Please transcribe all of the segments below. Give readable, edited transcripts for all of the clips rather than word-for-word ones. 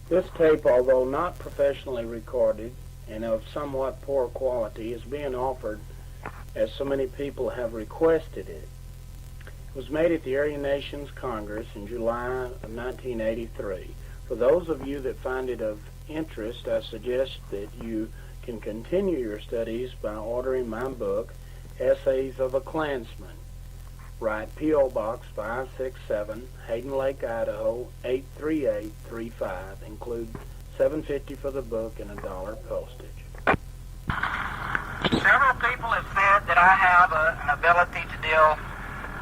This tape, although not professionally recorded and of somewhat poor quality, is being offered as so many people have requested it. It was made at the Aryan Nations Congress in July of 1983. For those of you that find it of interest, I suggest that you can continue your studies by ordering my book, Essays of a Klansman. Write P.O. Box 567, Hayden Lake, Idaho, 83835. Include $7.50 for the book and $1 postage. Several people have said that I have an ability to deal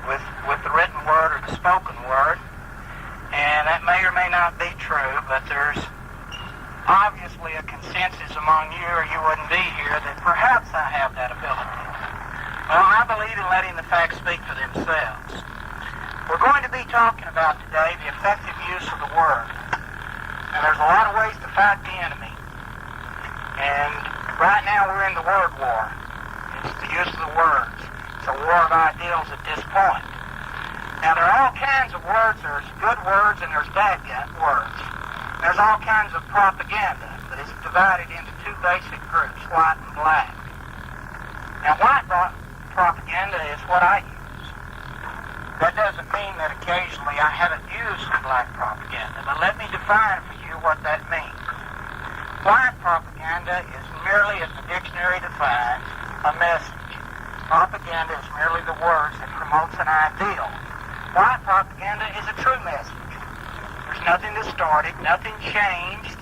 with the written word or the spoken word, and that may or may not be true, but there's obviously a consensus among you, or you wouldn't be here, that perhaps I have that ability. Well, I believe in letting the facts speak for themselves. We're going to be talking about today the effective use of the word. Now, there's a lot of ways to fight the enemy. And right now we're in the word war. It's the use of the words. It's a war of ideals at this point. Now, there are all kinds of words. There's good words and there's bad words. There's all kinds of propaganda that is divided into two basic groups, white and black. Now, white propaganda is what I use. That doesn't mean that occasionally I haven't used black propaganda, but let me define for you what that means. White propaganda is merely, as the dictionary defines, a message. Propaganda is merely the words that promotes an ideal. White propaganda is a true message. There's nothing distorted, nothing changed.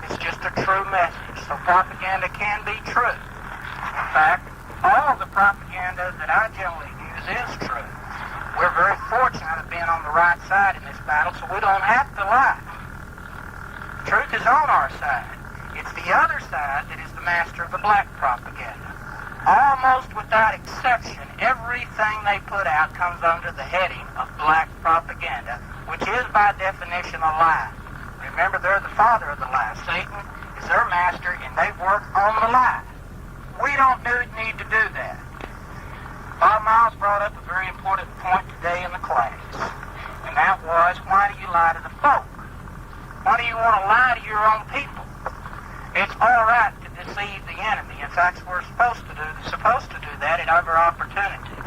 It's just a true message. So propaganda can be true. In fact, all of the propaganda that I generally use is true. We're very fortunate of being on the right side in this battle, so we don't have to lie. Truth is on our side. It's the other side that is the master of the black propaganda. Almost without exception, everything they put out comes under the heading of black propaganda, which is by definition a lie. Remember, they're the father of the lie. Satan is their master, and they work on the lie. We don't need to do that. Bob Miles brought up a very important point today in the class, and that was, why do you lie to the folk? Why do you want to lie to your own people? It's all right to deceive the enemy. In fact, we're supposed to do that at every opportunity.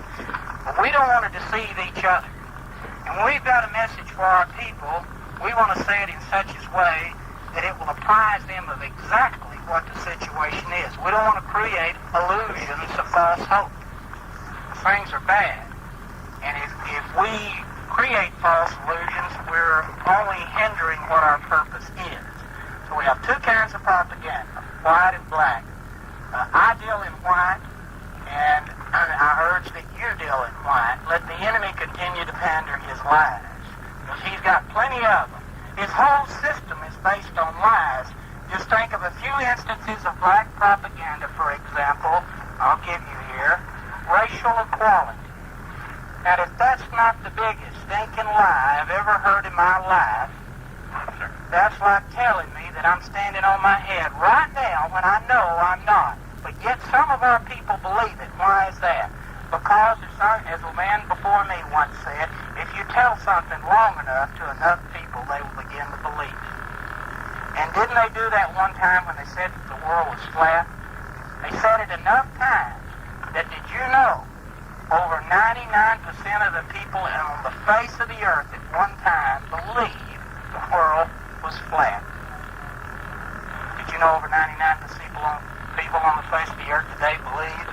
But we don't want to deceive each other. And when we've got a message for our people, we want to say it in such a way that it will apprise them of exactly what the situation is. We don't want to create illusions of false hope. Things are bad. And if we create false illusions, we're only hindering what our purpose is. So we have two kinds of propaganda, white and black. I deal in white, and I urge that you deal in white. Let the enemy continue to pander his lies, because he's got plenty of them. His whole system is based on lies. Just think of a few instances of black propaganda, for example. I'll give you here. Racial equality. Now, if that's not the biggest stinking lie I've ever heard in my life, that's like telling me that I'm standing on my head right now when I know I'm not. But yet some of our people believe it. Why is that? Because, as a man before me once said, if you tell something long enough to enough people, they will begin to believe it. And didn't they do that one time when they said that the world was flat? They said it enough times that, did you know, over 99% of the people on the face of the earth at one time believed the world was flat. Did you know over 99% of people on the face of the earth today believe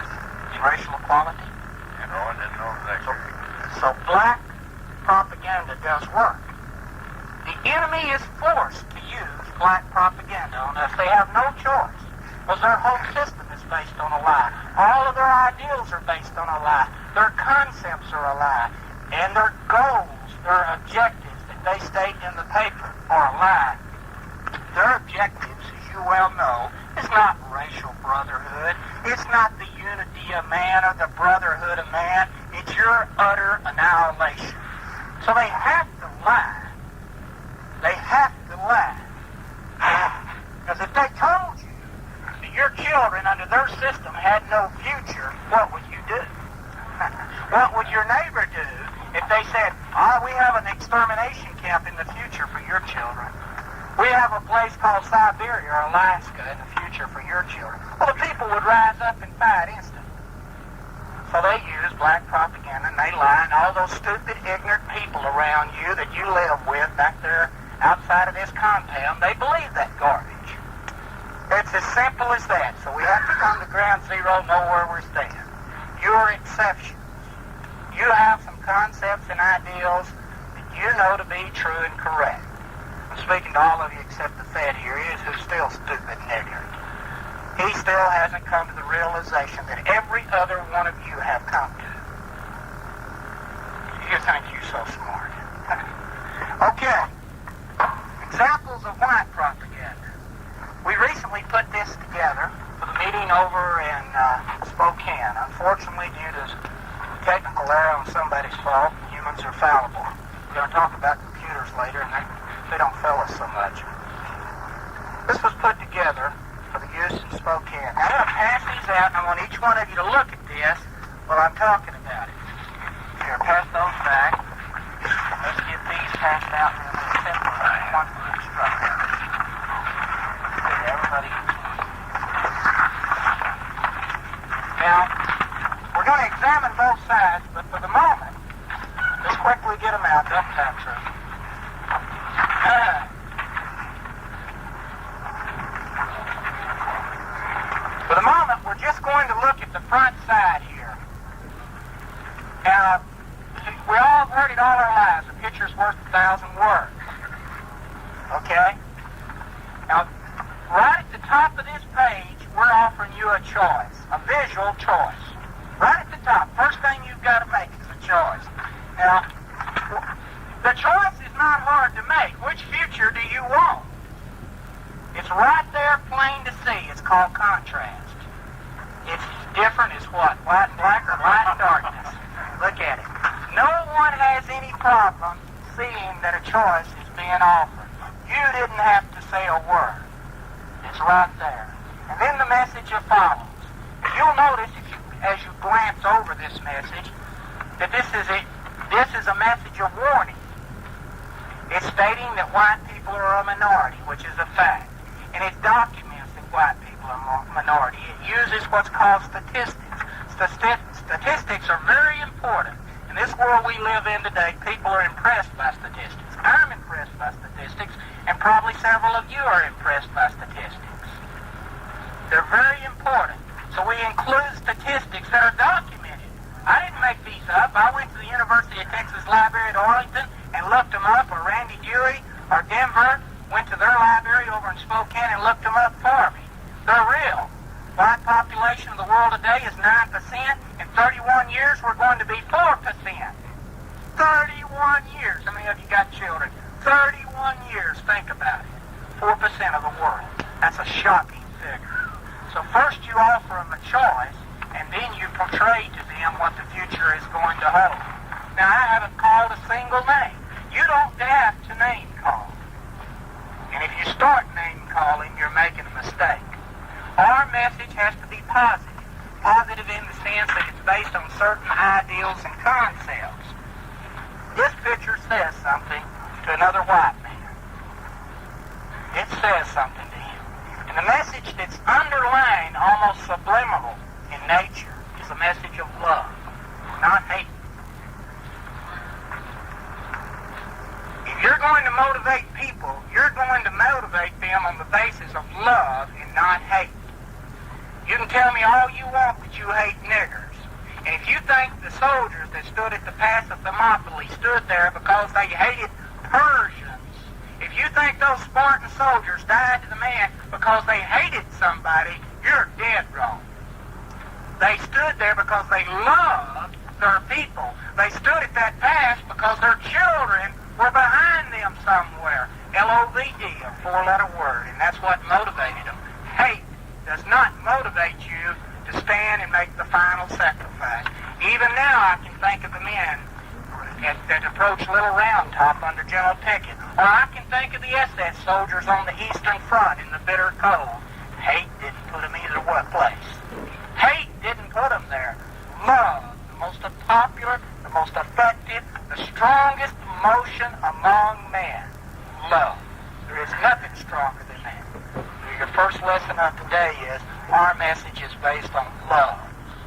in racial equality? No, I didn't know that. So black propaganda does work. The enemy is forced to use black propaganda on us. They have no choice, because their whole system is based on a lie. All of their ideals are based on a lie. Their concepts are a lie. And their goals, their objectives that they state in the paper are a lie. Their objectives, as you well know, is not racial brotherhood. It's not the unity of man or the brotherhood of man. It's your utter annihilation. So they have to lie. They have to lie. Because if they told you that your children under their system had no future, what would you do? What would your neighbor do if they said, we have an extermination camp in the future for your children? We have a place called Siberia or Alaska in the future for your children. Well, the people would rise up and fight instantly. So they use black propaganda, and they lie, and all those stupid, ignorant people around you that you live with back there outside of this compound, they believe that garbage. It's as simple as that. So we have to come to ground zero, know where we're standing. You're exceptions. You have some concepts and ideals that you know to be true and correct. I'm speaking to all of you except the fat here, who's still stupid and ignorant. He still hasn't come to the realization that every other one of you have come to. You think you're so smart. Okay. Examples of white propaganda. We recently put this together for the meeting over in Spokane. Unfortunately, due to technical error on somebody's fault, humans are fallible. We're going to talk about computers later, and they don't fail us so much. This was put together for the use in Spokane. Now, I'm going to pass these out, and I want each one of you to look at this while I'm talking about it. Here, pass those back. Let's get these passed out in a simple one for instructions. Everybody. Now, we're going to examine both sides, but for the moment, let's quickly get them out. Double tap, sir. For the moment, we're just going to look at the front side here. Now, we all have heard it all our lives. A picture's worth 1,000 words. Okay? Now, right at the top of this page, we're offering you a choice, a visual choice. Right at the top, first thing you've got to make is a choice. Now, the choice is not hard to make. Which future do you want? It's right there, plain to see. It's called contrast. It's different as what? White and black or light and darkness? Look at it. No one has any problem seeing that a choice is being offered. You didn't have to say a word. It's right there. And then the message follows. You'll notice as you glance over this message that this is a message of warning. It's stating that white people are a minority, which is a fact. And it documents that white people are a minority. It uses what's called statistics. Statistics are very important. In this world we live in today, people are impressed by statistics. I'm impressed by statistics, and probably several of you are impressed by statistics. They're very important. So we include statistics that are documented. I didn't make these up. I went to the University of Texas Library at Arlington and looked them up, or Randy Dewey or Denver went to their library over in Spokane and looked them up for me. They're real. White population of the world today is 9%. In 31 years, we're going to be 4%. 31 years. How many of you got children? 31 years. Think about it. 4% of the world. That's a shocking figure. So first you offer them a choice, and then you portray to them what the future is going to hold. Now, I haven't called a single name. You don't have to name call. And if you start name calling, you're making a mistake. Our message has to be positive. Positive in the sense that it's based on certain ideals and concepts. This picture says something to another white man. It says something to him. And the message that's underlying, almost subliminal in nature, is a message of love, not hate. If you're going to motivate people, you're going to motivate them on the basis of love and not hate. You can tell me all you want that you hate niggers. And if you think the soldiers that stood at the Pass of Thermopylae stood there because they hated Persians, if you think those Spartan soldiers died to the man because they hated somebody, you're dead wrong. They stood there because they loved their people. They stood at that pass because their children were behind them somewhere. L-O-V-E, a four-letter word, and that's what motivated them. Hate does not motivate you to stand and make the final sacrifice. Even now, I can think of the men that approached Little Round Top under General Pickett. Or I can think of the SS soldiers on the Eastern Front in the bitter cold. Hate didn't put them either place. Hate didn't put them there. Love, the most popular, the most effective, the strongest emotion among men. Love. There is nothing stronger than that. Your first lesson of today is our message is based on love,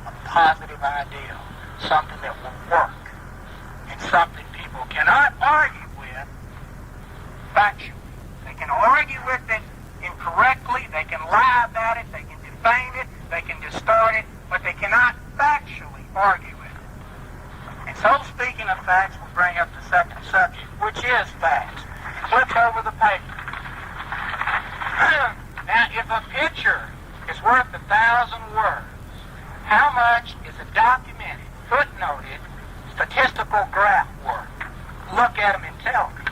a positive ideal, something that will work, and something people cannot argue with factually. They can argue with it incorrectly, they can lie about it, they can defame it, they can distort it, but they cannot factually argue with it. And so, speaking of facts, we'll bring up the second subject, which is facts. Flip over the paper. Now, if a picture is worth 1,000 words, how much is a documented, footnoted, statistical graph worth? Look at them and tell me.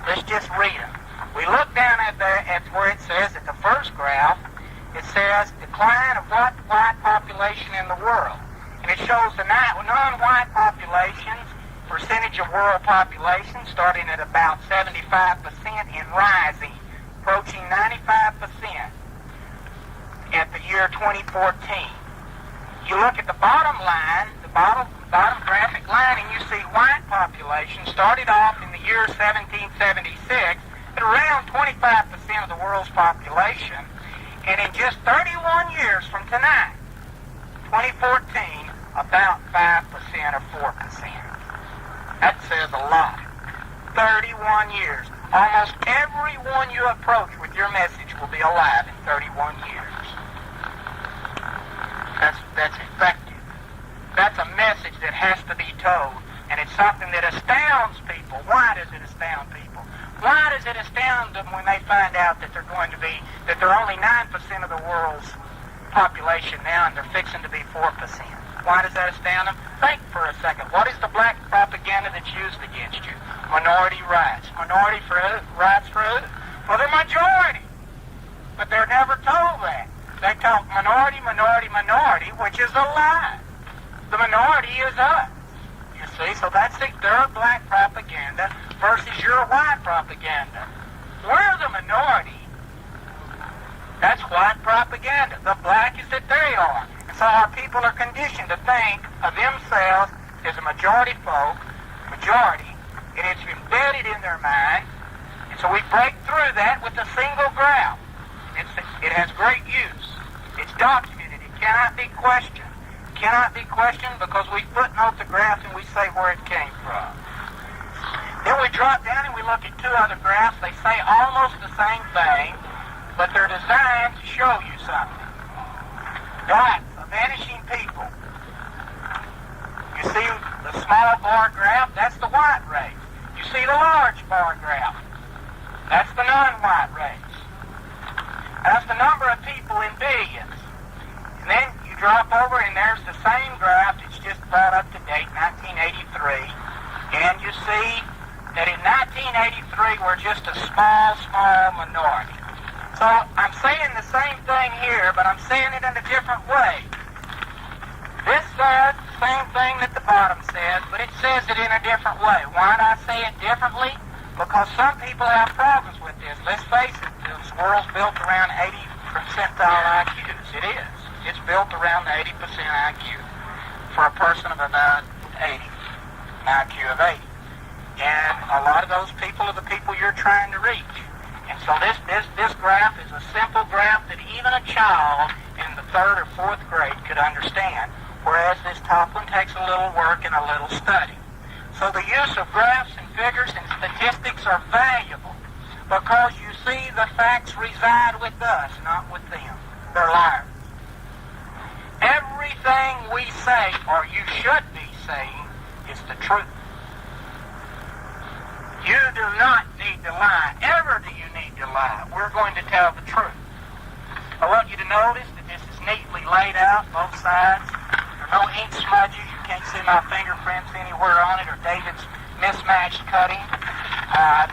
Let's just read them. We look down at where it says at the first graph, it says decline of what white population in the world. And it shows the non-white population's percentage of world population starting at about 75% and rising, approaching 95% at the year 2014. You look at the bottom line, the bottom graphic line, and you see white population started off in the year 1776 at around 25% of the world's population, and in just 31 years from tonight, 2014, about 5% or 4%. That says a lot. 31 years. Almost everyone you approach with your message will be alive in 31 years. That's effective. That's a message that has to be told, and it's something that astounds people. Why does it astound people? Why does it astound them when they find out that they're only 9% of the world's population now, and they're fixing to be 4%? Why does that astound them? Think for a second. What is the black propaganda that's used against you? Minority rights. Minority rights for who? For the majority. But they're never told that. They talk minority, minority, minority, which is a lie. The minority is us. You see, so that's their black propaganda versus your white propaganda. We're the minority. That's white propaganda. The black is that they are. And so our people are conditioned to think of themselves as a majority folk, and it's embedded in their mind. And so we break through that with a single graph. It has great use. It's documented. It cannot be questioned. It cannot be questioned because we footnote the graph and we say where it came from. Then we drop down and we look at two other graphs. They say almost the same thing, but they're designed to show you something. Dots of vanishing people. You see the small bar graph? That's the white race. You see the large bar graph? That's the non-white race. That's the number of people in billions. And then you drop over and there's the same graph. It's just brought up to date, 1983. And you see that in 1983 we're just a small minority. So I'm saying the same thing here, but I'm saying it in a different way. This says the same thing that the bottom says, but it says it in a different way. Why do I say it differently? Because some people have problems with this. Let's face it, this world's built around 80 percentile IQs. It is. It's built around the 80% IQ for a person of about 80, an IQ of 80. And a lot of those people are the people you're trying to reach. And so this graph is a simple graph that even a child in the 3rd or 4th grade could understand, whereas this top one takes a little work and a little study. So the use of graphs and figures and statistics are valuable because you see the facts reside with us, not with them. They're liars. Everything we say, or you should be saying, is the truth. You do not need to lie. Ever do you need to lie? We're going to tell the truth. I want you to notice that this is neatly laid out, both sides. There are no ink smudges. You can't see my fingerprints anywhere on it or David's mismatched cutting.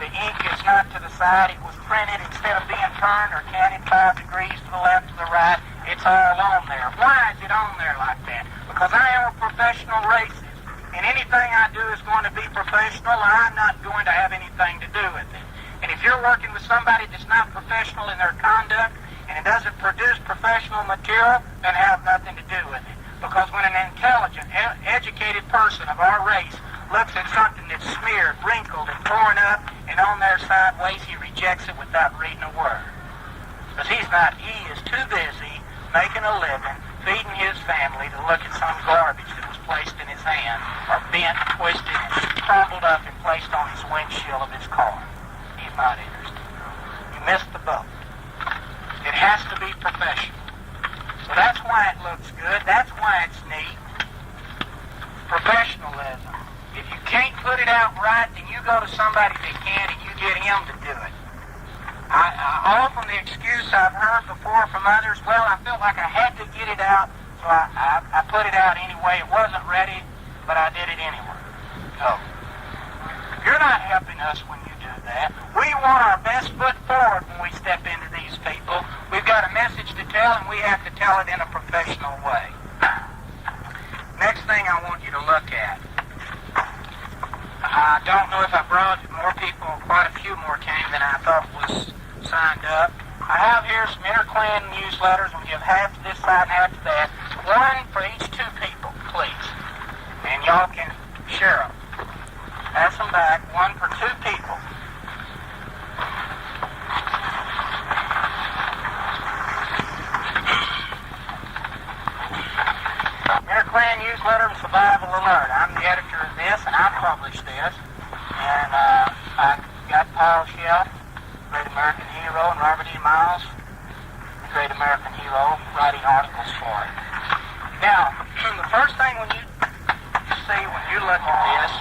The ink is not to the side. It was printed instead of being turned or canted 5 degrees to the left or the right. It's all on there. Why is it on there like that? Because I am a professional racist. And anything I do is going to be professional, or I'm not going to have anything to do with it. And if you're working with somebody that's not professional in their conduct, and it doesn't produce professional material, then have nothing to do with it. Because when an intelligent, educated person of our race looks at something that's smeared, wrinkled, and torn up, and and on there sideways, he rejects it without reading a word. Because he is too busy making a living, feeding his family, to look at some garbage that was placed in his hand, or bent, twisted, crumpled up and placed on his windshield of his car. He's not interested. You missed the boat. It has to be professional. So that's why it looks good. That's why it's neat. Professionalism. If you can't put it out right, then you go to somebody that can and you get him to do it. Often the excuse I've heard before from others, well, I felt like I had to get it out, so I put it out anyway. It wasn't ready, but I did it anyway. No. You're not helping us when you do that. We want our best foot forward when we step into these people. We've got a message to tell, and we have to tell it in a professional way. Next thing I want you to look at. I don't know if I brought more people. Quite a few more came than I thought was signed up. I have here some interclan newsletters. We'll give half to this side and half to that. One for each two people, please. And y'all can share them. Pass them back. One for two people. Interclan newsletter and Survival Alert. I'm the editor of this, and I publish this. And I got Paul Shelf, Great American Hero, and Robert E. Miles, the Great American Hero, writing articles for it. Now, the first thing when you see when you look at this,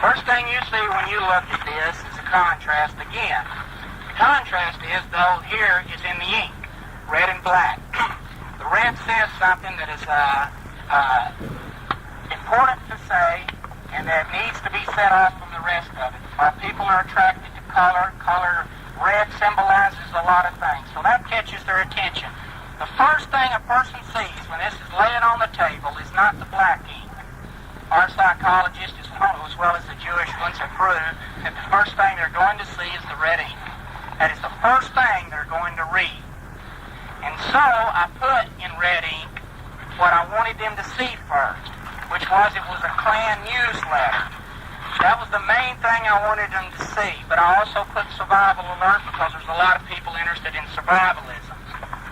first thing you see when you look at this is a contrast again. The contrast is, though, here is in the ink, red and black. The red says something that is important to say and that needs to be set off from the rest of it. Our people are attracted to color. Color, red symbolizes a lot of things, so that catches their attention. The first thing a person sees when this is laying on the table is not the black ink. Our psychologists, as well as the Jewish ones, have proved that the first thing they're going to see is the red ink. That is the first thing they're going to read. And so I put in red ink what I wanted them to see first, which was it was a Klan newsletter. That was the main thing I wanted them to see. But I also put Survival Alert because there's a lot of people interested in survivalism.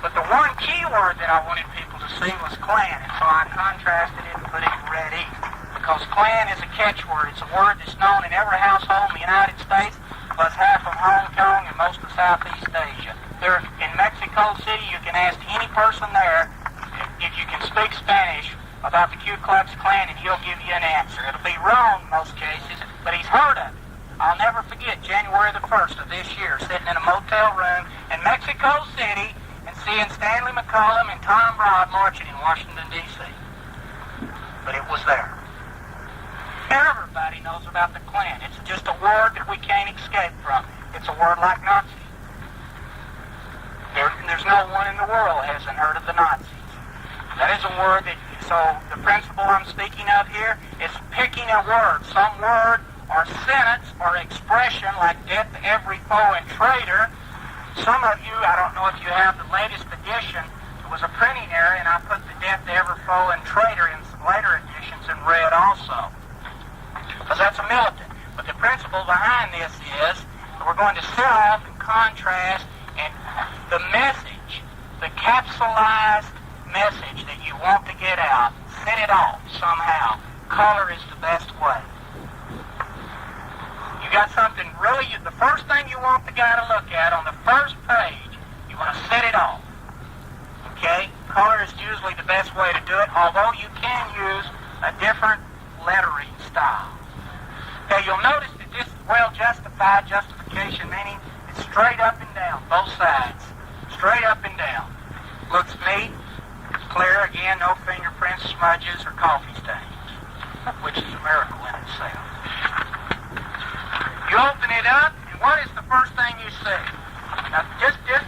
But the one key word that I wanted people to see was Klan, and so I contrasted it and put it in red ink. Because Klan is a catchword. It's a word that's known in every household in the United States, plus half of Hong Kong and most of Southeast Asia. There, in Mexico City, you can ask any person there if you can speak Spanish about the Ku Klux Klan, and he'll give you an answer. It'll be wrong in most cases, but he's heard of it. I'll never forget January the 1st of this year, sitting in a motel room in Mexico City and seeing Stanley McCullum and Tom Rod marching in Washington, D.C. But it was there. Everybody knows about the Klan. It's just a word that we can't escape from. It's a word like Nazi. There's no one in the world that hasn't heard of the Nazis. That is a word that, so the principle I'm speaking of here is picking a word, some word or sentence or expression like death to every foe and traitor. Some of you, I don't know if you have the latest edition, it was a printing error, and I put the death to every foe and traitor in some later editions in red also. Because that's a militant. But the principle behind this is we're going to set off and contrast, and the message, the capsulized message that you want to get out, set it off somehow. Color is the best way. You got something really, the first thing you want the guy to look at on the first page, you want to set it off. Okay? Color is usually the best way to do it, although you can use a different lettering style. Okay, you'll notice that this is well justified, justification meaning it's straight up and down, both sides. Straight up and down. Looks neat, clear, again, no fingerprints, smudges, or coffee stains, which is a miracle in itself. You open it up, and what is the first thing you see? Now, just sit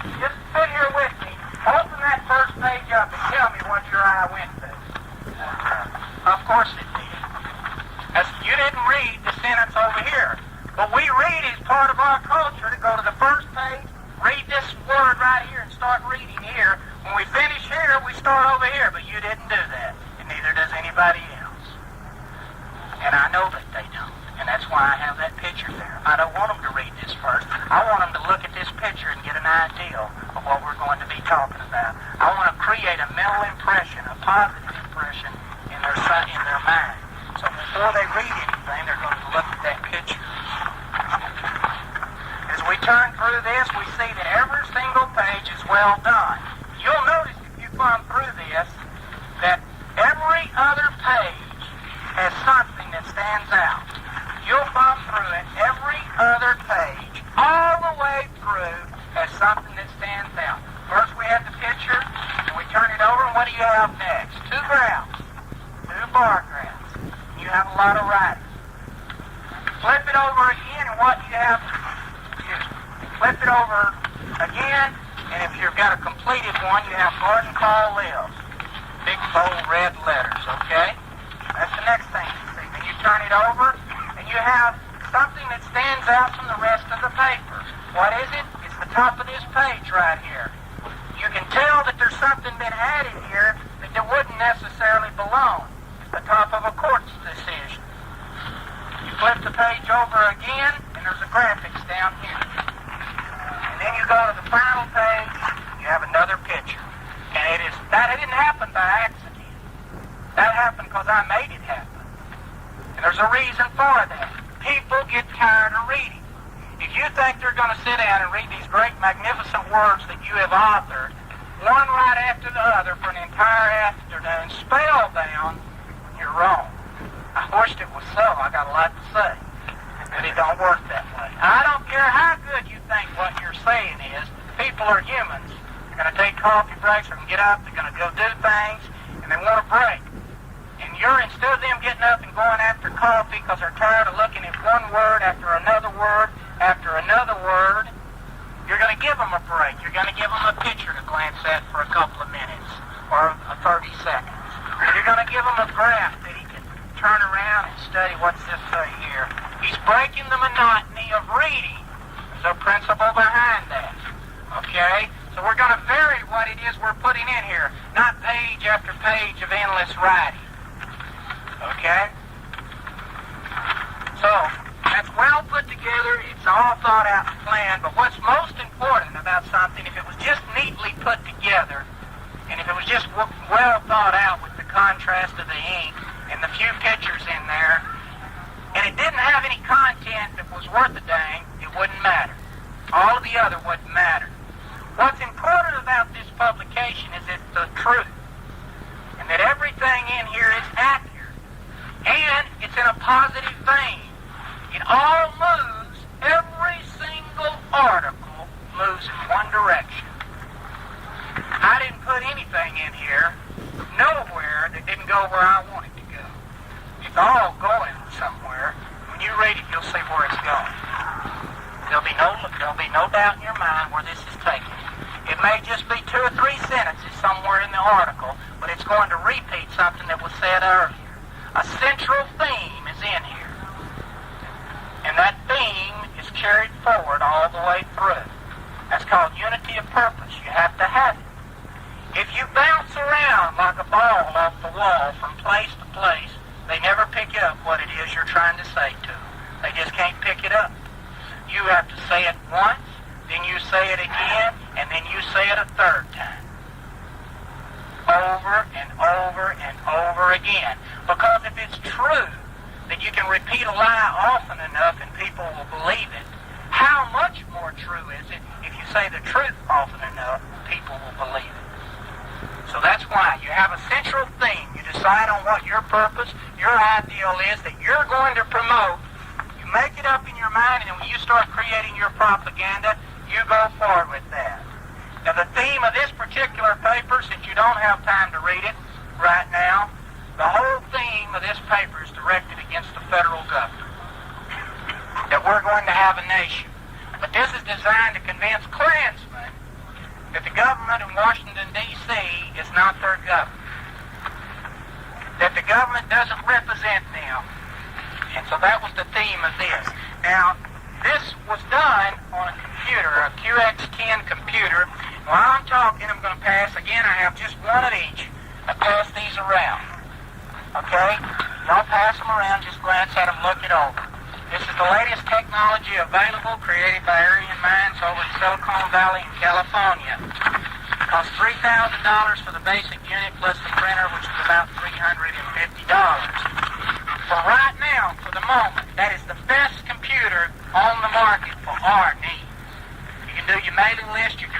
here with me. Open that first page up and tell me what your eye went to. Of course it did. You didn't read the sentence over here. But we read as part of our culture to go to the first page, read this word right here, and start reading here. When we finish here, we start over here. But you didn't do that, and neither does And I know that they don't. And that's why I have that picture there. I don't want them to read this first. I want them to look at this picture and get an idea of what we're going to be talking about. I want to create a mental impression, a positive impression in their mind. So before they read anything, they're going to look at that picture. As we turn through this, we see that every single page is well done. You'll notice if you thumb through this that every other page has something that stands out. You'll thumb through it, every other page, all the way through, has something that stands out. First we have the picture, and we turn it over, and what do you have next? 2 graphs, 2 bar graphs. You have a lot of writing. Flip it over again, and what do you have? Flip it over again, and if you've got a completed one, you have Gordon Call lives. Big, bold, red letters, okay? That's the next thing you see. Then you turn it over, and you have something that stands out from the rest of the paper. What is it? It's the top of this page right here. You can tell that there's something been added here that wouldn't necessarily belong. It's the top of a court's decision. You flip the page over again, and there's a graphics down here. And then you go to the final page, you have another picture. And that didn't happen by accident. That happened because I made it happen. And there's a reason for that. People get tired of reading. If you think they're going to sit down and read these great, magnificent words that you have authored, one right after the other for an entire afternoon, spellbound, you're wrong. I wished it was so. I got a lot to say. But it don't work that way. I don't care how good you think what you're saying is. People are humans. They're going to take coffee breaks. They're going to get up. They're going to go do things. And they want a break. And instead of them getting up and going after coffee because they're tired of looking at one word after another word, you're going to give them a break. You're going to give them a picture to glance at for a couple of minutes or 30 seconds. You're going to give them a graph that he can turn around and study. What's this say here? He's breaking the monotony of reading. There's a principle behind that. Okay? So we're going to vary what it is we're putting in here, not page after page of endless writing. Okay? So, that's well put together. It's all thought out and planned. But what's most important about something, if it was just neatly put together, and if it was just well thought out with the contrast of the ink and the few pictures in there, and it didn't have any content that was worth a dang, it wouldn't matter. All of the other wouldn't matter. What's important about this publication is it's the truth, and that everything in here is accurate, and it's in a positive vein. It all moves, every single article moves in one direction. I didn't put anything in here, nowhere, that didn't go where I want it to go. It's all going somewhere. When you read it, you'll see where it's going. There'll be no doubt in your mind where this is taken. It may just be 2 or 3 sentences somewhere in the article, but it's going to repeat something that was said earlier. A central theme is in here. And that theme is carried forward all the way through. That's called unity of purpose. You have to have it. If you bounce around like a ball off the wall from place to place, they never pick up what it is you're trying to say to them. They just can't pick it up. You have to say it once, then you say it again, and then you say it a third time. Over and over and over again. Because if it's true that you can repeat a lie often enough and people will believe it, how much more true is it if you say the truth often enough, people will believe it? So that's why you have a central theme. You decide on what your purpose, your ideal is that you're going to promote. You make it up in your mind, and when you start creating your propaganda, you go forward with that. Now the theme of this particular paper, since you don't have time to read it right now, the whole theme of this paper is directed against the federal government. That we're going to have a nation. But this is designed to convince Klansmen that the government in Washington, D.C. is not their government. That the government doesn't represent them. And so that was the theme of this. Now, this was done on a computer, a QX10 computer. While I'm talking, I'm going to pass, again, I have just one of each. I pass these around. Okay? Don't pass them around, just glance at them, look it over. This is the latest technology available, created by Aryan minds over in Silicon Valley in California. It costs $3,000 for the basic unit plus the printer, which is about $350. For right now, for the moment, that is the best computer on the market for our needs. You can do your mailing list, you can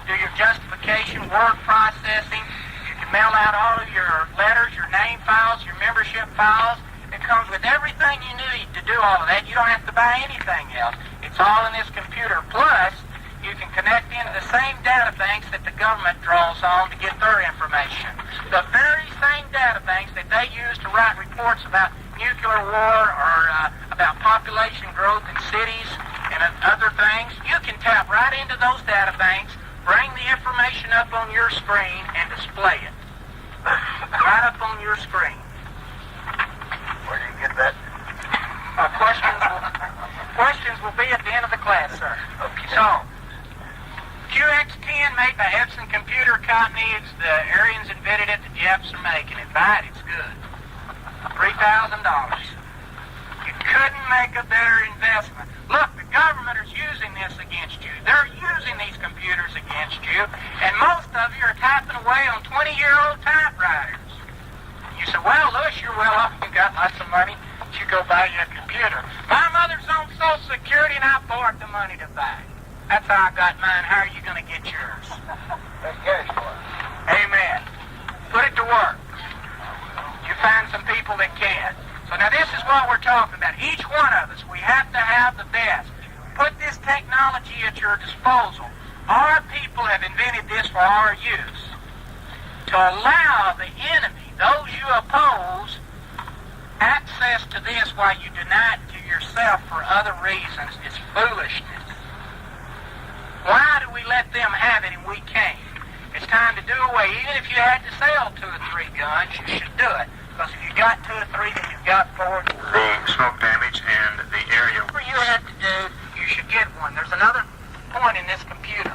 do your justification, word processing, you can mail out all of your letters, your name files, your membership files. It comes with everything you need to do all of that. You don't have to buy anything else. It's all in this computer. Plus, you can connect into the same data banks that the government draws on to get their information. The very same data banks that they use to write reports about nuclear war or about population growth in cities and other things, you can tap right into those data banks, bring the information up on your screen, and display it. Right up on your screen. Where do you get that? Questions will be at the end of the class, sir. Okay. So, QX10 made by Epson Computer Company. It's the Aryans invented it, the Japs are making it. Buy it, it's good. $3,000. You couldn't make a better investment. Look, the government is using this against you. They're using these computers against you, and most of you are typing away on 20-year-old typewriters. You say, well, Lewis, you're well off. You got lots of money. You go buy you a computer. My mother's on Social Security, and I borrowed the money to buy it. That's how I got mine. How are you going to get yours? Take cash for it. Amen. Put it to work. You find some people that can. So now this is what we're talking about. Each one of us, we have to have the best. Put this technology at your disposal. Our people have invented this for our use. To allow the enemy, those you oppose, access to this while you deny it to yourself for other reasons is foolishness. Why do we let them have it and we can't? It's time to do away. Even if you had to sell 2 or 3 guns, you should do it. Because if you got 2 or 3, then you've got 4. The smoke damage and the area. Whatever you had to do, you should get one. There's another point in this computer.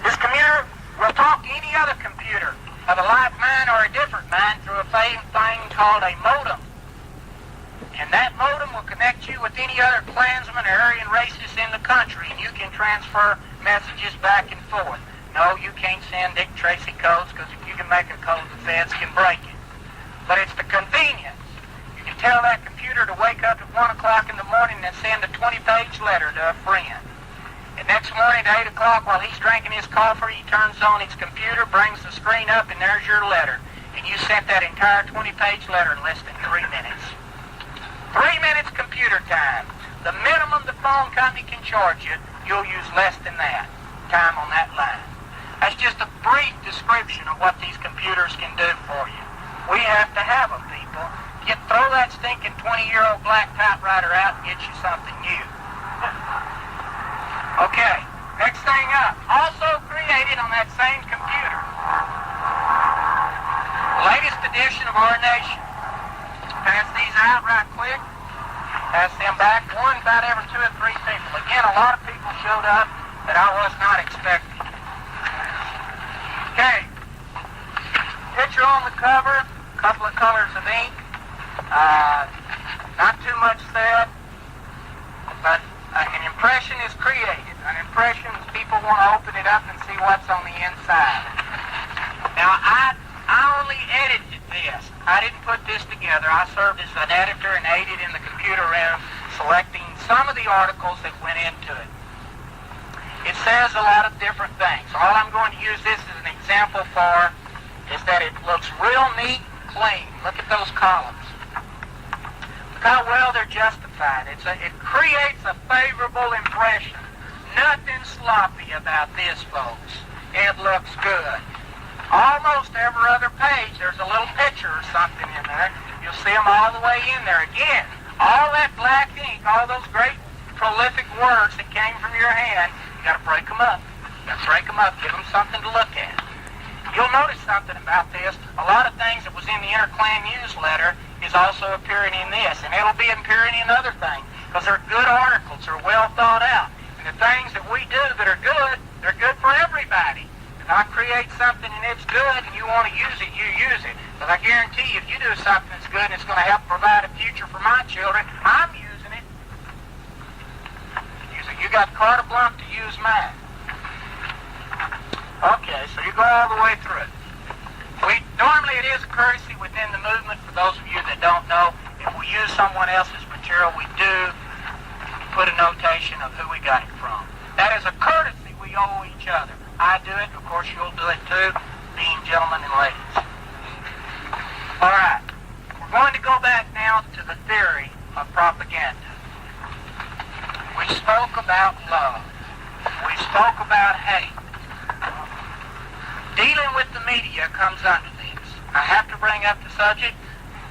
This computer will talk to any other computer of a like mind or a different mind through a thing called a modem. And that modem will connect you with any other Klansman or Aryan racist in the country, and you can transfer messages back and forth. No, you can't send Dick Tracy codes, because if you can make a code, the feds can break it. But it's the convenience. You can tell that computer to wake up at 1 o'clock in the morning and send a 20-page letter to a friend. And next morning at 8 o'clock, while he's drinking his coffee, he turns on his computer, brings the screen up, and there's your letter. And you sent that entire 20-page letter in less than 3 minutes. 3 minutes computer time. The minimum the phone company can charge you, you'll use less than that time on that line. That's just a brief description of what these computers can do for you. We have to have them, people. Throw that stinking 20-year-old black typewriter out and get you something new. Okay, next thing up. Also created on that same computer. Latest edition of Our Nation. Pass these out right quick. Pass them back. One about every 2 or 3 people. Again, a lot of people showed up that I was not expecting. Okay. Picture on the cover. A couple of colors of ink. Not too much said. But an impression is created. An impression, people want to open it up and see what's on the inside. Now, I only edited this. I didn't put this together. I served as an editor and aided in the computer room, selecting some of the articles that went into it. It says a lot of different things. All I'm going to use this as an example for is that it looks real neat, clean. Look at those columns. Look how well they're justified. It creates a favorable impression. Nothing sloppy about this, folks. It looks good. Almost every other page, there's a little picture or something in there. You'll see them all the way in there. Again, all that black ink, all those great prolific words that came from your hand, you got to break them up. You got to break them up, give them something to look at. You'll notice something about this. A lot of things that was in the Interclan newsletter is also appearing in this, and it'll be appearing in other things, because they're good articles, they're well thought out. And the things that we do that are good, they're good for everybody. The I create something and it's good and you want to use it, you use it. But I guarantee you, if you do something that's good and it's going to help provide a future for my children, I'm using it. You got carte blanche to use mine. Okay, so you go all the way through it. Normally it is a courtesy within the movement. For those of you that don't know, if we use someone else's material, we do put a notation of who we got it from. That is a courtesy we owe each other. I do it, of course you'll do it too, being gentlemen and ladies. All right, we're going to go back now to the theory of propaganda. We spoke about love. We spoke about hate. Dealing with the media comes under this. I have to bring up the subject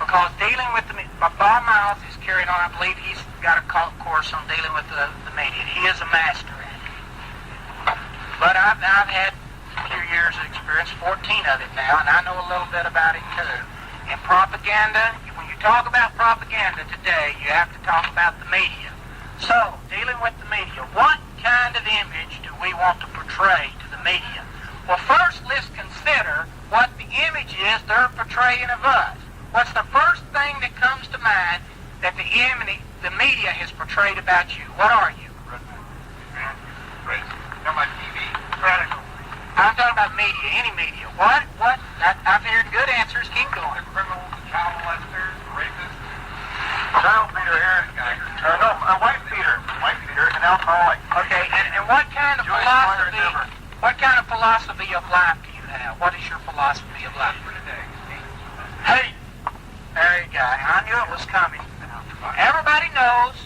because dealing with the media, Bob Miles is carrying on. I believe he's got a course on dealing with the media. He is a master at it. But I've had a few years of experience, 14 of it now, and I know a little bit about it too. And propaganda, when you talk about propaganda today, you have to talk about the media. So, dealing with the media, what kind of image do we want to portray to the media? Well, first, let's consider what the image is they're portraying of us. What's the first thing that comes to mind that the media has portrayed about you? What are you? Radical. I'm talking about media, any media. What? I've heard good answers. Keep going. Criminal, child molesters, rapist. Colonel Peter here. White Peter, an alcoholic. Okay, and what kind of philosophy of life do you have? What is your philosophy of life? Hey, there you go. I knew it was coming. Everybody knows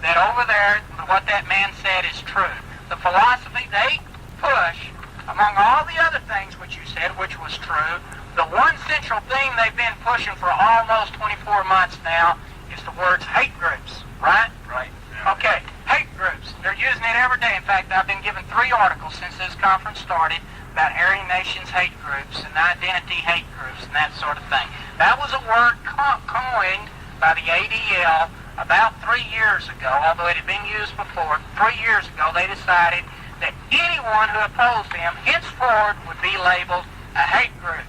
that over there, what that man said is true. The philosophy they push, among all the other things which you said, which was true, the one central theme they've been pushing for almost 24 months now is the words hate groups, right? Right. Okay, hate groups. They're using it every day. In fact, I've been given 3 articles since this conference started about Aryan Nations hate groups and identity hate groups and that sort of thing. That was a word coined by the ADL about 3 years ago, although it had been used before. 3 years ago, they decided that anyone who opposed them henceforward would be labeled a hate group.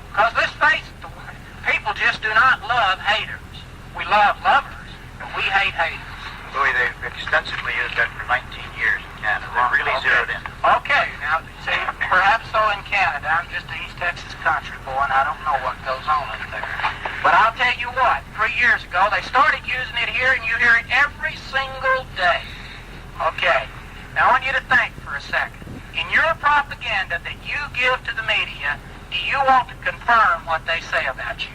Because let's face it, people just do not love haters. We love lovers, but we hate haters. Louis, they've extensively used that for 19 years in Canada. They're really zeroed in. Okay, now, see, perhaps so in Canada. I'm just an East Texas country boy, and I don't know what goes on in there. But I'll tell you what, 3 years ago, they started using it here, and you hear it every single day. Okay, now I want you to think for a second. In your propaganda that you give to the media, do you want to confirm what they say about you?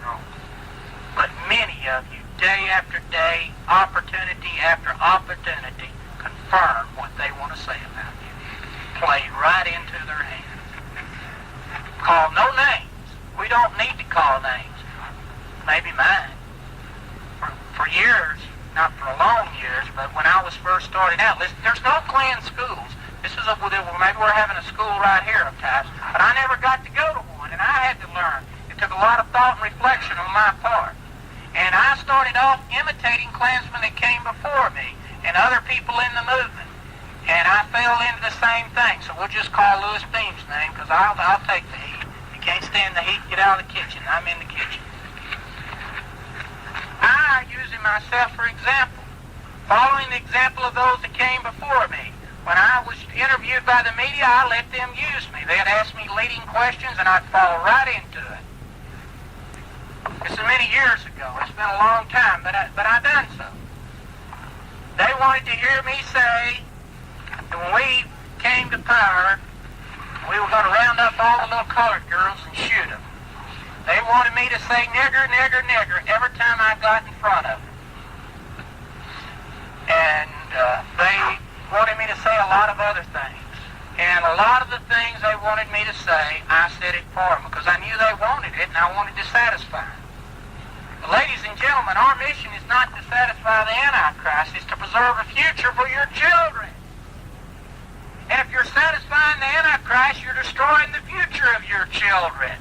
No. But many of you, day after day, opportunity after opportunity, confirm what they want to say about you. Played right into their hands. Call no names. We don't need to call names. Maybe mine. For years, not for long years, but when I was first starting out, listen, there's no Klan schools. This is maybe we're having a school right here of types, but I never got to go to one, and I had to learn. It took a lot of thought and reflection on my part. And I started off imitating Klansmen that came before me and other people in the movement. And I fell into the same thing. So we'll just call Louis Beam's name because I'll take the heat. You can't stand the heat, get out of the kitchen. I'm in the kitchen. I, using myself for example, following the example of those that came before me. When I was interviewed by the media, I let them use me. They'd ask me leading questions and I'd fall right into it. This is many years ago. It's been a long time, but I done so. They wanted to hear me say that when we came to power, we were going to round up all the little colored girls and shoot them. They wanted me to say nigger, nigger, nigger every time I got in front of them. And they wanted me to say a lot of other things. And a lot of the things they wanted me to say, I said it for them because I knew they wanted it and I wanted to satisfy them. But ladies and gentlemen, our mission is not to satisfy the Antichrist, it's to preserve a future for your children. And if you're satisfying the Antichrist, you're destroying the future of your children.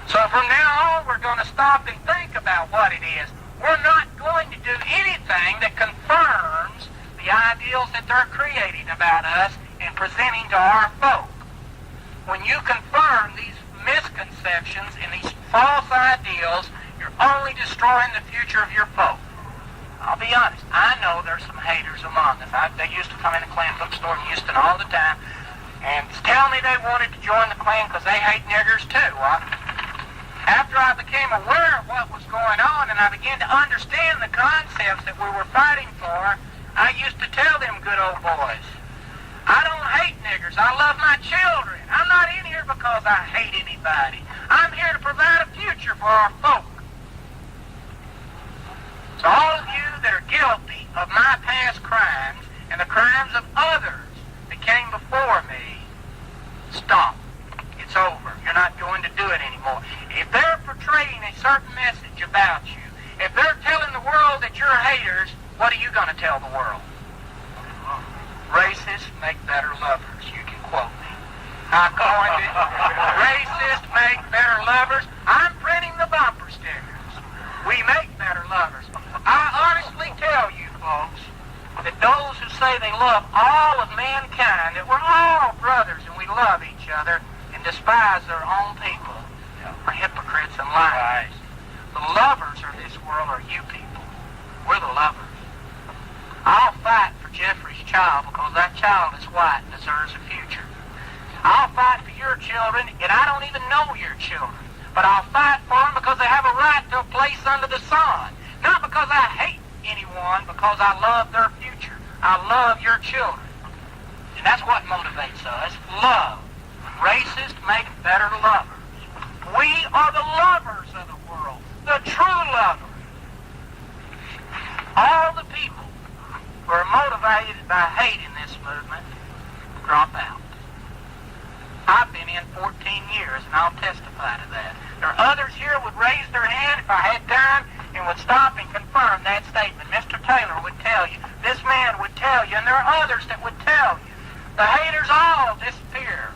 So from now on, we're going to stop and think about what it is. We're not going to do anything that confirms the ideals that they're creating about us and presenting to our folk. When you confirm these misconceptions and these false ideals, you're only destroying the future of your folk. I'll be honest, I know there's some haters among us. They used to come in the Klan bookstore in Houston all the time and tell me they wanted to join the Klan because they hate niggers too. After I became aware of what was going on and I began to understand the concepts that we were fighting for, I used to tell them good old boys, I don't hate niggers. I love my children. I'm not in here because I hate anybody. I'm here to provide a future for our folk. So all of you that are guilty of my past crimes and the crimes of others that came before me, stop. It's over. You're not going to do it anymore. If they're portraying a certain message about you, if they're telling the world that you're haters, what are you going to tell the world? Racists make better lovers. You can quote me. I coined it. Racists make better lovers. I'm printing the bumper stickers. We make better lovers. I honestly tell you, folks, that those who say they love all of mankind, that we're all brothers and we love each other, and despise their own people, are hypocrites and liars. The lovers of this world are you people. We're the lovers. I'll fight for Jeffrey's child because that child is white and deserves a future. I'll fight for your children, and I don't even know your children. But I'll fight for them because they have a right to a place under the sun. Not because I hate anyone, because I love their future. I love your children. And that's what motivates us. Love. Racists make better lovers. We are the lovers of the world. The true lovers. All the people who are motivated by hate in this movement drop out. I've been in 14 years, and I'll testify to that. There are others here who would raise their hand if I had time and would stop and confirm that statement. Mr. Taylor would tell you. This man would tell you, and there are others that would tell you. The haters all disappear,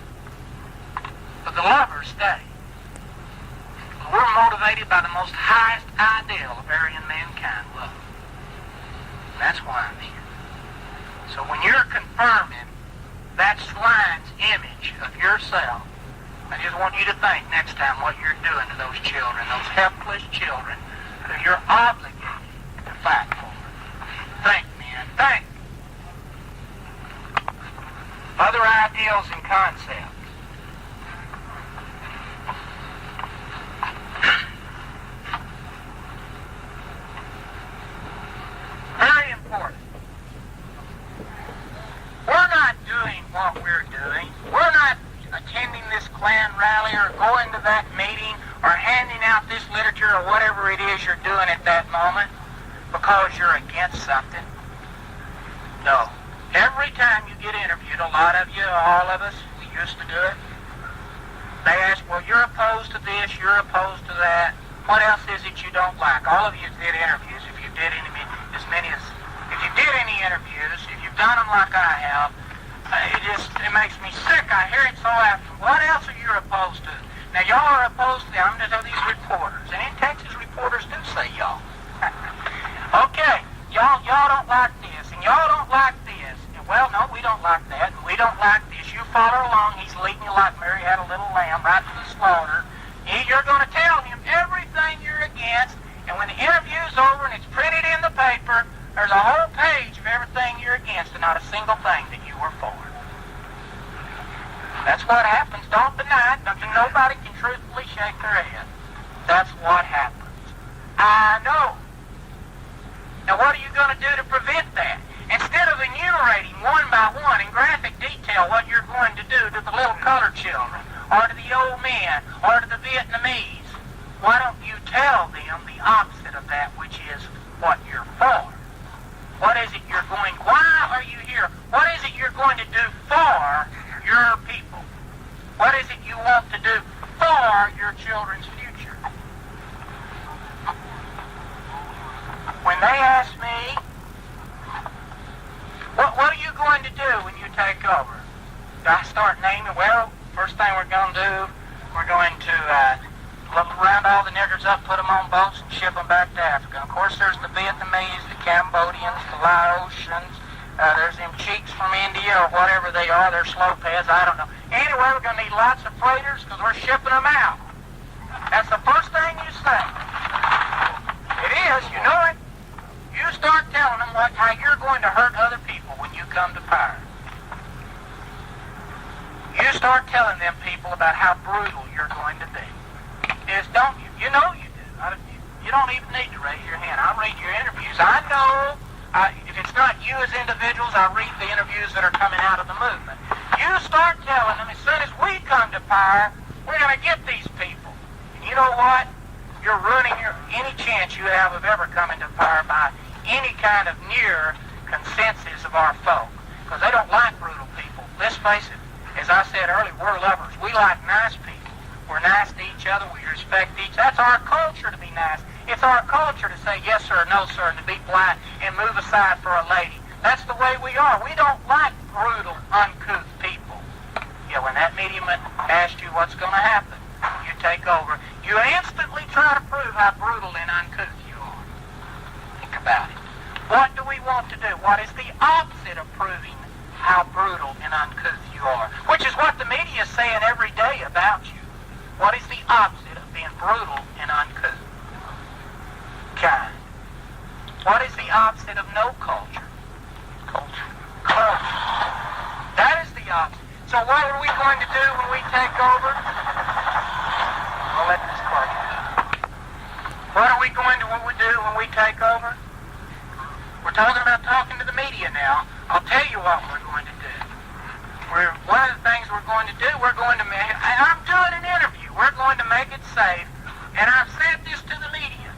but the lovers stay. We're motivated by the most highest ideal of Aryan mankind, love. And that's why I'm here. So when you're confirming that swine's image of yourself, I just want you to think next time what you're doing to those children, those helpless children who you're obligated to fight for. Think, men, think. Other ideals and concepts. Very important. We're not doing what we're doing. We're not attending this Klan rally or going to that meeting or handing out this literature or whatever it is you're doing at that moment because you're against something. No. Every time you get interviewed, a lot of you, all of us, we used to do it. They ask, well, you're opposed to this, you're opposed to that. What else is it you don't like? All of you did interviews. If you did any interviews, if you've done them like I have, it makes me sick. I hear it so often. What else are you opposed to? Now, y'all are opposed to them. I'm just these reporters. And in Texas, reporters do say y'all. Okay, y'all don't like this, and y'all don't like this. And, well, no, we don't like that, and we don't like this. You follow along. He's leading you like Mary had a little lamb right to the slaughter. You're going to tell him everything you're against, and when the interview's over and it's printed in the paper, there's a whole page of everything you're against and not a single thing that you were for. That's what happens. Don't deny it. Nobody can truthfully shake their head. That's what happens. I know. Now, what are you going to do to prevent that? Instead of enumerating one by one in graphic detail what you're going to do to the little colored children, or to the old men, or to the Vietnamese, why don't you tell them the opposite of that, which is what you're for? What is it you're going? Why are you here? What is it you're going to do for your people? What is it you want to do for your children's future? When they ask me, what are you going to do when you take over? Do I start naming? Well, first thing we're going to do, we're going to look around all the niggers up, put them on boats, and ship them back to Africa. Of course, there's the Vietnamese, the Cambodians, the Laotians, There's them cheeks from India or whatever they are. They're slow pads. I don't know. Anyway, we're going to need lots of freighters because we're shipping them out. That's the first thing you say. It is. You know it. You start telling them how you're going to hurt other people when you come to power. You start telling them people about how brutal you're going to be. Don't you? You know you do. You don't even need to raise your hand. I'll read your interviews. I know. If it's not you as individuals, I read the interviews that are coming out of the movement. You start telling them as soon as we come to power, we're going to get these people. And you know what? You're ruining any chance you have of ever coming to power by any kind of near consensus of our folk. Because they don't like brutal people. Let's face it. As I said earlier, we're lovers. We like nice people. We're nice to each other. We respect each other. That's our culture to be nice. It's our culture to say yes sir, no sir, and to be polite and move aside for a lady. That's the way we are. We don't like brutal, uncouth people. Yeah, when that medium asked you what's going to happen, you take over. You instantly try to prove how brutal and uncouth you are. Think about it. What do we want to do? What is the opposite of proving how brutal and uncouth you are? Which is what the media is saying every day about you. What is the opposite of being brutal and uncouth? Kind. What is the opposite of no culture? Culture. That is the opposite. So what are we going to do when we take over? I'll let this clerk do. What are we going to do when we take over? We're talking about talking to the media now. I'll tell you what we're going to do. One of the things we're going to do, and I'm doing an interview. We're going to make it safe. And I've said this to the media.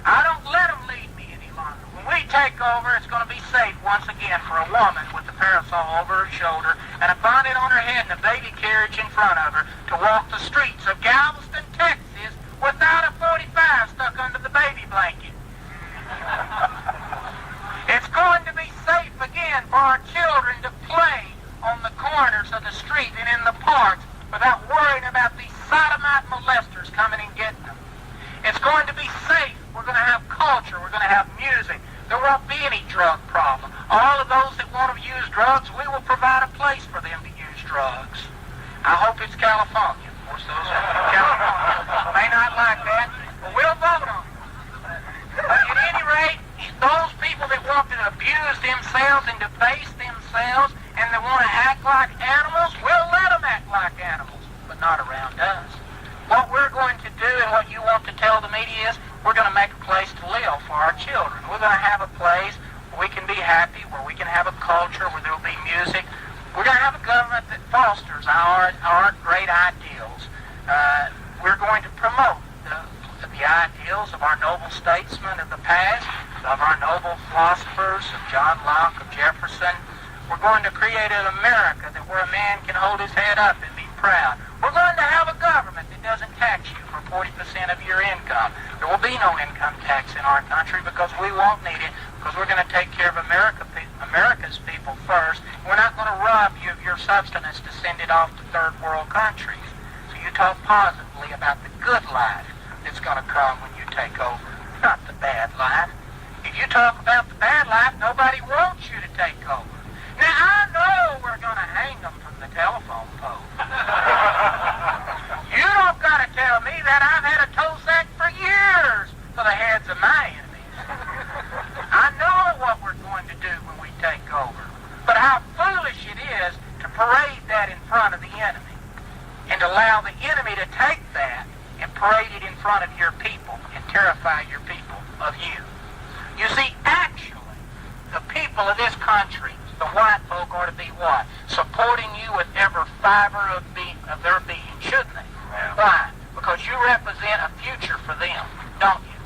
I don't let them lead me any longer. When we take over, it's going to be safe once again for a woman with a parasol over her shoulder and a bonnet on her head and a baby carriage in front of her to walk the streets of Galveston, Texas without a 45 stuck under the baby blanket. It's going to be safe again for our children to play on the corners of the street and in the parks without worrying about these sodomite molesters coming and getting them. It's going to be safe. We're going to have culture. We're going to have music. There won't be any drug problem. All of those that want to use drugs, we will provide a place for them to use drugs. I hope it's California. Of course, those in California may not like that, but we'll vote on it. But at any rate, those people that want to abuse themselves and debase themselves and that want to act like animals, we'll let them act like animals, but not around us. What we're going to do and what you want to tell the media is we're going to make a place to live for our children. We're going to have a place where we can be happy, where we can have a culture, where there will be music. We're going to have a government that fosters our great ideals. We're going to promote the ideals of our noble statesmen of the past, of our noble philosophers, of John Locke, of Jefferson. We're going to create an America where a man can hold his head up and be proud. We're going to have a government that doesn't tax you for 40% of your income. There will be no income tax in our country because we won't need it, because we're going to take care of America's people first. We're not going to rob you of your substance to send it off to third world countries. So you talk positively about the good life that's going to come when you take over, not the bad life. If you talk about the bad life, nobody wants you to take over. Now, I know we're going to hang them from the telephone pole. You don't got to tell me that. I've had a toe sack for years for the heads of my enemies. I know what we're going to do when we take over. But how foolish it is to parade that in front of the enemy and allow the enemy to take that and parade it in front of your people and terrify your people of you. You see, actually, the people of this country, the white folk, ought to be what? Supporting you with every fiber of their being, shouldn't they? Yeah. Why? Because you represent a future for them, don't you?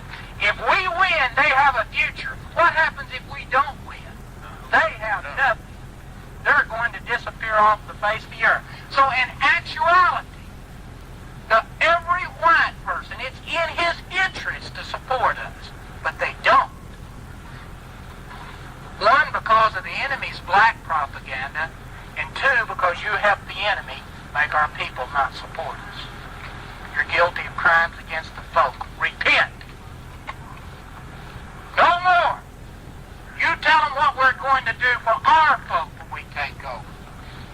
If we win, they have a future. What happens if we don't win? They have nothing. They're going to disappear off the face of the earth. So in actuality, every white person, it's in his interest to support us, but they don't. One, because of the enemy's black propaganda, and two, because you help the enemy make our people not support us. You're guilty of crimes against the folk. Repent. No more. You tell them what we're going to to do for our folk when we take over.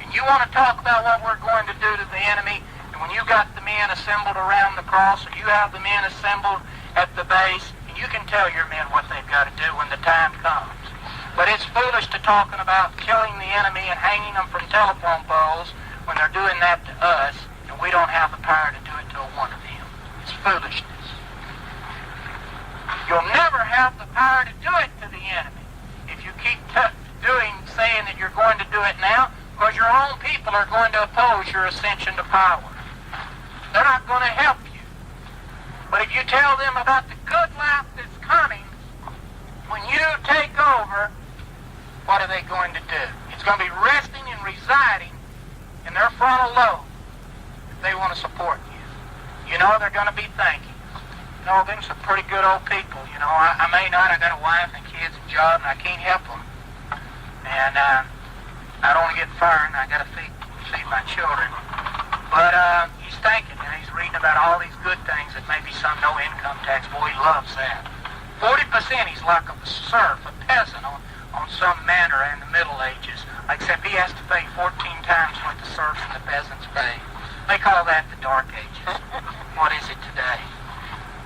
And you want to talk about what we're going to do to the enemy, and when you got the men assembled around the cross, or you have the men assembled at the base, and you can tell your men what they've got to do when the time comes. But it's foolish to talking about killing the enemy and hanging them from telephone poles when they're doing that to us, and we don't have the power to do it to one of them. It's foolishness. You'll never have the power to do it to the enemy if you keep saying that you're going to do it now, because your own people are going to oppose your ascension to power. They're not going to help you. But if you tell them about the good life that's coming when you take over, what are they going to do? It's going to be resting and residing in their frontal lobe if they want to support you. You know, they're going to be thinking, you know, them some pretty good old people. You know, I may not, I got a wife and kids and job, and I can't help them. And I don't want to get fired, and I got to feed my children. But he's thinking, and he's reading about all these good things that maybe some no income tax. Boy, he loves that. 40% he's like a serf, a peasant on some manor in the Middle Ages, except he has to pay 14 times what the serfs and the peasants pay. They call that the Dark Ages. What is it today?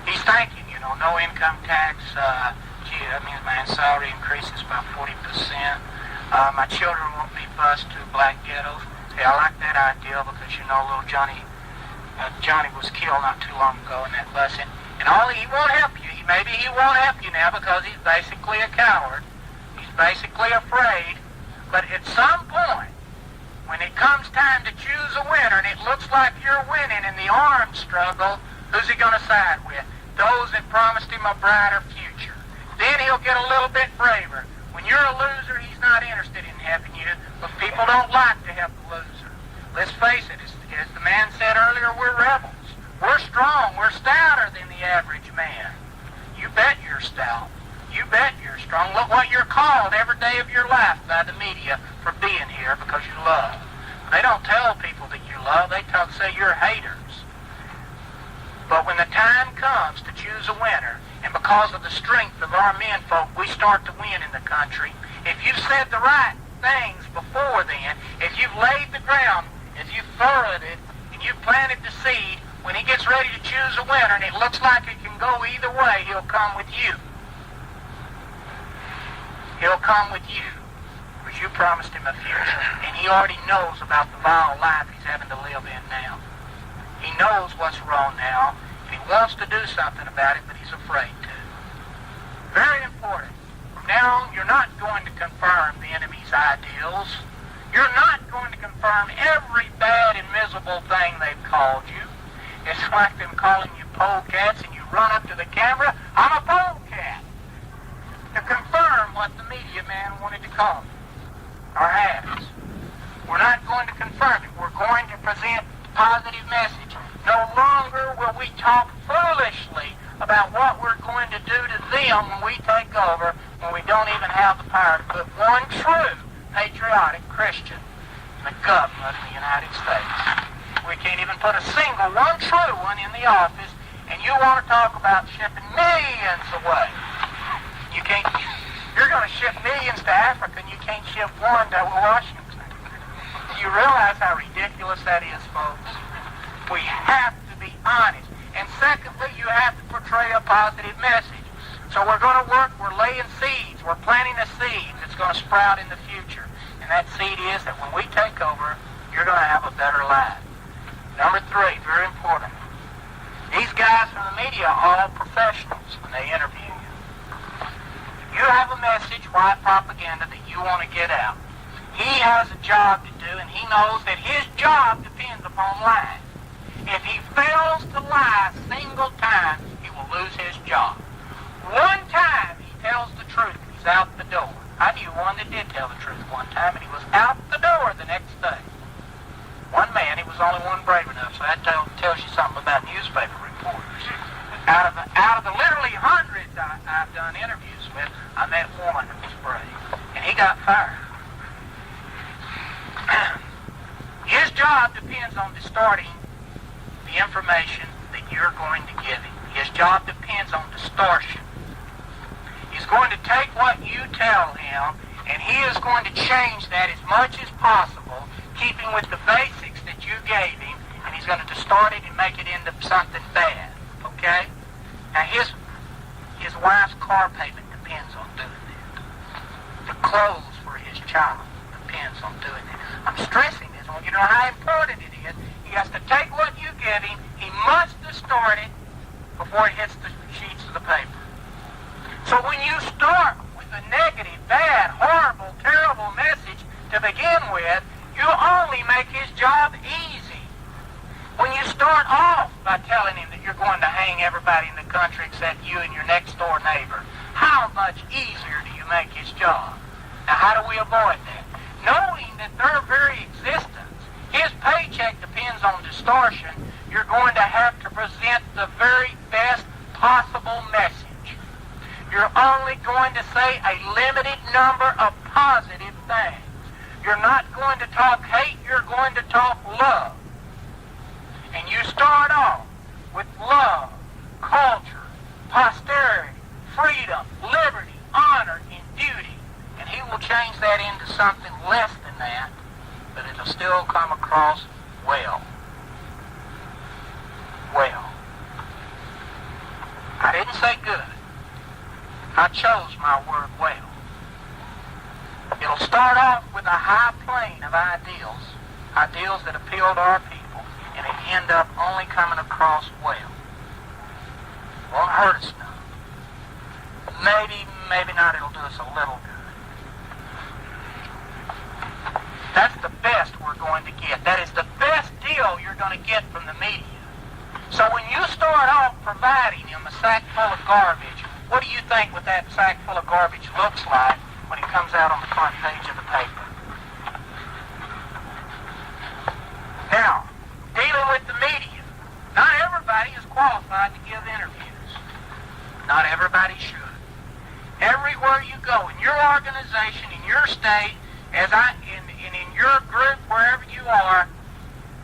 He's thinking, you know, no income tax. Gee, that means my salary increases by 40%. My children won't be bused to black ghettos. See, I like that idea because, you know, little Johnny was killed not too long ago in that busing. And he won't help you. Maybe he won't help you now because he's basically a coward. He's basically afraid. But at some point, when it comes time to choose a winner and it looks like you're winning in the arms struggle, who's he going to side with? Those that promised him a brighter future. Then he'll get a little bit braver. When you're a loser, he's not interested in helping you, but people don't like to help the loser. Let's face it, as the man said earlier, we're rebels. We're strong. We're stouter than the average man. You bet you're stout. You bet you're strong. Look what you're called every day of your life by the media for being here because you love. They don't tell people that you love. They say you're haters. But when the time comes to choose a winner, and because of the strength of our men folk, we start to win in the country. If you've said the right things before then, if you've laid the ground, if you've furrowed it, and you've planted the seed, when he gets ready to choose a winner and it looks like it can go either way, he'll come with you. He'll come with you because you promised him a future. And he already knows about the vile life he's having to live in now. He knows what's wrong now, and he wants to do something about it, but he's afraid to. Very important. From now on, you're not going to confirm the enemy's ideals. You're not going to confirm every bad and miserable thing they've called you. It's like them calling you polecats, and you run up to the camera, I'm a polecat, to confirm what the media man wanted to call you, or has. We're not going to confirm it. We're going to present a positive message. No longer will we talk foolishly about what we're going to do to them when we take over, when we don't even have the power to put one true patriotic Christian in the government of the United States. We can't even put a single one true one in the office, and you want to talk about shipping millions away. You can't. You're going to ship millions to Africa, and you can't ship one to Washington. Do you realize how ridiculous that is, folks? We have to be honest. And secondly, you have to portray a positive message. So we're going to work, we're laying seeds, we're planting a seed that's going to sprout in the future. And that seed is that when we take over, you're going to have a better life. Number 3, very important. These guys from the media are all professionals when they interview you. You have a message, white propaganda, that you want to get out. He has a job to do, and he knows that his job depends upon lying. If he fails to lie a single time, he will lose his job. One time he tells the truth, he's out the door. I knew one that did tell the truth one time, and he was out the door the next day. One man, he was only one brave enough, so that tells you something about newspaper reporters. Out of the literally hundreds I've done interviews with, I met one that was brave, and he got fired. His job depends on distorting the information that you're going to give him. His job depends on distortion. He's going to take what you tell him, And he is going to change that as much as possible, keeping with the basics that you gave him, and he's going to distort it and make it into something bad. Okay? Now his wife's car payment depends on doing that. The clothes for his child depends on doing that. I'm stressing this. I want you to know how important it is. He has to take what you give him. He must distort it before it hits the sheets of the paper. So when you start with a negative, bad, horrible, terrible message to begin with, you only make his job easy. When you start off by telling him that you're going to hang everybody in the country except you and your next door neighbor, how much easier do you make his job? Now how do we avoid that? Knowing that their very existence, his paycheck depends on distortion, you're going to have to present the very best possible message. You're only going to say a limited number of positive things. You're not going to talk hate, you're going to talk love. And you start off with love, culture, posterity, freedom, liberty, honor, and duty. And he will change that into something less than that, but it'll still come across well. Well. I didn't say good. I chose my word well. It'll start off with a high plane of ideals that appeal to our people, and it end up only coming across well. Won't hurt us none. Maybe not, it'll do us a little good. That's the best we're going to get. That is the best deal you're going to get from the media. So when you start off providing him a sack full of garbage, what do you think what that sack full of garbage looks like when it comes out on the front page of the paper? Now, dealing with the media, not everybody is qualified to give interviews. Not everybody should. Everywhere you go, in your organization, in your state, in your group, wherever you are,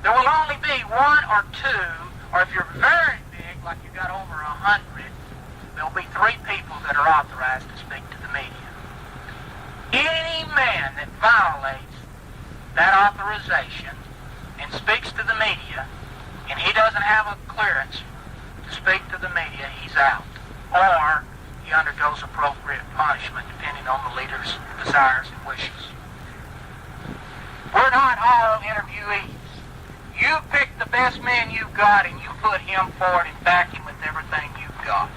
there will only be one or two, or if you're very big, like you've got over 100, there'll be 3 people that are authorized to speak to the media. Any man that violates that authorization and speaks to the media, and he doesn't have a clearance to speak to the media, he's out. Or he undergoes appropriate punishment depending on the leader's desires and wishes. We're not all interviewees. You pick the best man you've got and you put him forward and back him with everything you've got.